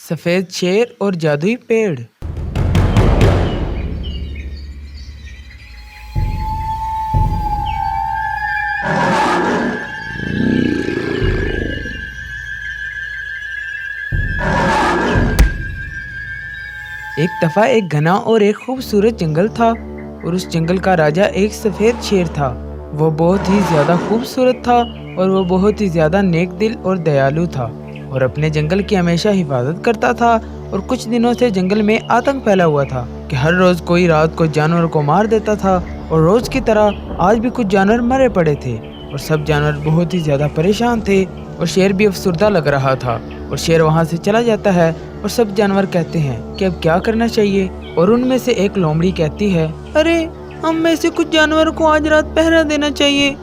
सफेद शेर और जादुई पेड़। एक दफा एक घना और एक खूबसूरत जंगल था और उस जंगल का राजा एक सफेद शेर था। वो बहुत ही ज्यादा खूबसूरत था और वो बहुत ही ज्यादा नेक दिल और दयालु था और अपने जंगल की हमेशा हिफाजत करता था। और कुछ दिनों से जंगल में आतंक फैला हुआ था कि हर रोज कोई रात को जानवर को मार देता था और रोज की तरह आज भी कुछ जानवर मरे पड़े थे और सब जानवर बहुत ही ज्यादा परेशान थे और शेर भी अफसुर्दा लग रहा था। और शेर वहाँ से चला जाता है और सब जानवर कहते हैं कि अब क्या करना चाहिए। और उनमें से एक लोमड़ी कहती है, अरे हम में से कुछ जानवरों को आज रात पहरा देना चाहिए,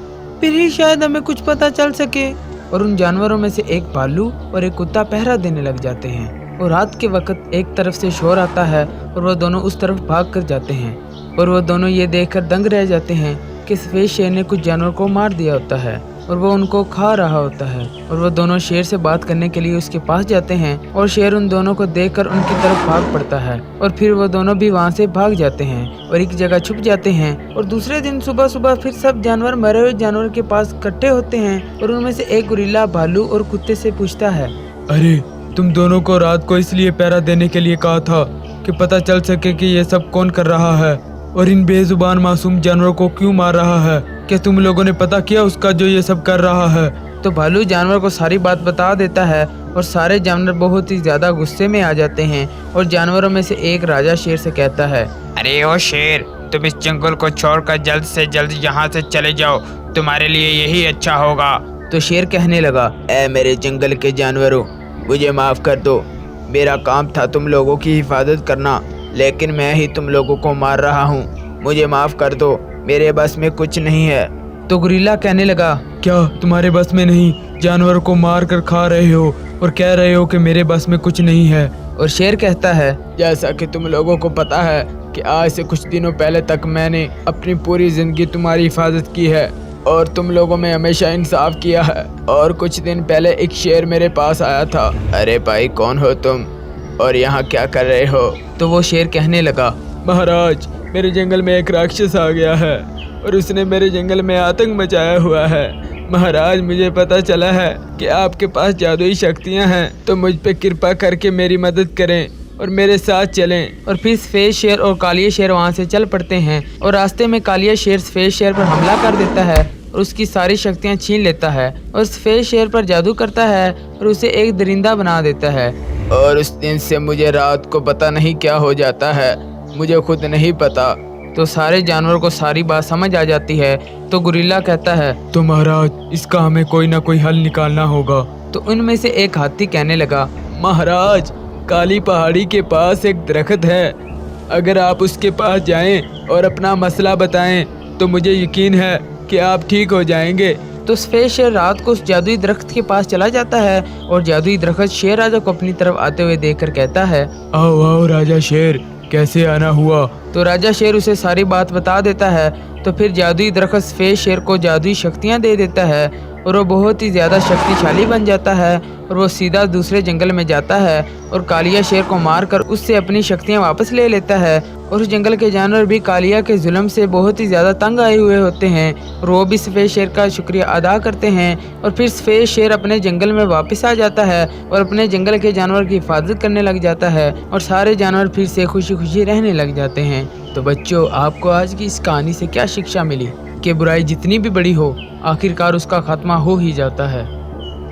फिर ही शायद हमें कुछ पता चल सके। और उन जानवरों में से एक भालू और एक कुत्ता पहरा देने लग जाते हैं। और रात के वक्त एक तरफ से शोर आता है और वो दोनों उस तरफ भाग कर जाते हैं और वो दोनों ये देखकर दंग रह जाते हैं कि सफेद शेर ने कुछ जानवर को मार दिया होता है और वो उनको खा रहा होता है। और वो दोनों शेर से बात करने के लिए उसके पास जाते हैं और शेर उन दोनों को देखकर उनकी तरफ भाग पड़ता है और फिर वो दोनों भी वहाँ से भाग जाते हैं और एक जगह छुप जाते हैं। और दूसरे दिन सुबह सुबह फिर सब जानवर मरे हुए जानवर के पास इकट्ठे होते हैं और उनमें से एक गुरिल्ला भालू और कुत्ते से पूछता है, अरे तुम दोनों को रात को इसलिए पहरा देने के लिए कहा था कि पता चल सके कि ये सब कौन कर रहा है और इन बेजुबान मासूम जानवरों को क्यों मार रहा है। क्या तुम लोगों ने पता किया उसका जो ये सब कर रहा है? तो भालू जानवर को सारी बात बता देता है और सारे जानवर बहुत ही ज्यादा गुस्से में आ जाते हैं। और जानवरों में से एक राजा शेर से कहता है, अरे ओ शेर, तुम इस जंगल को छोड़कर जल्द से जल्द यहाँ से चले जाओ, तुम्हारे लिए यही अच्छा होगा। तो शेर कहने लगा, ऐ मेरे जंगल के जानवरों, मुझे माफ कर दो। मेरा काम था तुम लोगों की हिफाजत करना, लेकिन मैं ही तुम लोगों को मार रहा हूँ। मुझे माफ कर दो, मेरे बस में कुछ नहीं है। तो गुरिल्ला कहने लगा, क्या तुम्हारे बस में नहीं? जानवर को मार कर खा रहे हो और कह रहे हो कि मेरे बस में कुछ नहीं है। और शेर कहता है, जैसा कि तुम लोगों को पता है कि आज से कुछ दिनों पहले तक मैंने अपनी पूरी जिंदगी तुम्हारी हिफाजत की है और तुम लोगों में हमेशा इंसाफ किया है। और कुछ दिन पहले एक शेर मेरे पास आया था। अरे भाई, कौन हो तुम और यहाँ क्या कर रहे हो? तो वो शेर कहने लगा, महाराज, मेरे जंगल में एक राक्षस आ गया है और उसने मेरे जंगल में आतंक मचाया हुआ है। महाराज, मुझे पता चला है कि आपके पास जादुई शक्तियाँ हैं, तो मुझ पे कृपा करके मेरी मदद करें और मेरे साथ चलें। और फिर सफेद शेर और कालिया शेर वहाँ से चल पड़ते हैं और रास्ते में कालिया शेर सफेद शेर पर हमला कर देता है और उसकी सारी शक्तियाँ छीन लेता है और सफेद शेर पर जादू करता है और उसे एक दरिंदा बना देता है। और उस दिन से मुझे रात को पता नहीं क्या हो जाता है, मुझे खुद नहीं पता। तो सारे जानवर को सारी बात समझ आ जाती है। तो गुरिल्ला कहता है, तो महाराज, इसका हमें कोई ना कोई हल निकालना होगा। तो उनमें से एक हाथी कहने लगा, महाराज, काली पहाड़ी के पास एक दरख्त है, अगर आप उसके पास जाएं और अपना मसला बताएं तो मुझे यकीन है कि आप ठीक हो जाएंगे। तो सफेद शेर रात को उस जादुई दरख्त के पास चला जाता है और जादुई दरख्त शेर राजा को अपनी तरफ आते हुए देखकर कहता है, आओ आओ राजा शेर, कैसे आना हुआ? तो राजा शेर उसे सारी बात बता देता है। तो फिर जादुई दरख्त सफेद शेर को जादुई शक्तियाँ दे देता है और वो बहुत ही ज़्यादा शक्तिशाली बन जाता है और वो सीधा दूसरे जंगल में जाता है और कालिया शेर को मारकर उससे अपनी शक्तियाँ वापस ले लेता है। और उस जंगल के जानवर भी कालिया के जुल्म से बहुत ही ज़्यादा तंग आए हुए होते हैं और वो भी सफ़ेद शेर का शुक्रिया अदा करते हैं। और फिर सफ़ेद शेर अपने जंगल में वापस आ जाता है और अपने जंगल के जानवर की हिफाजत करने लग जाता है और सारे जानवर फिर से खुशी खुशी रहने लग जाते हैं। तो बच्चों, आपको आज की इस कहानी से क्या शिक्षा मिली कि बुराई जितनी भी बड़ी हो, आखिरकार उसका खात्मा हो ही जाता है।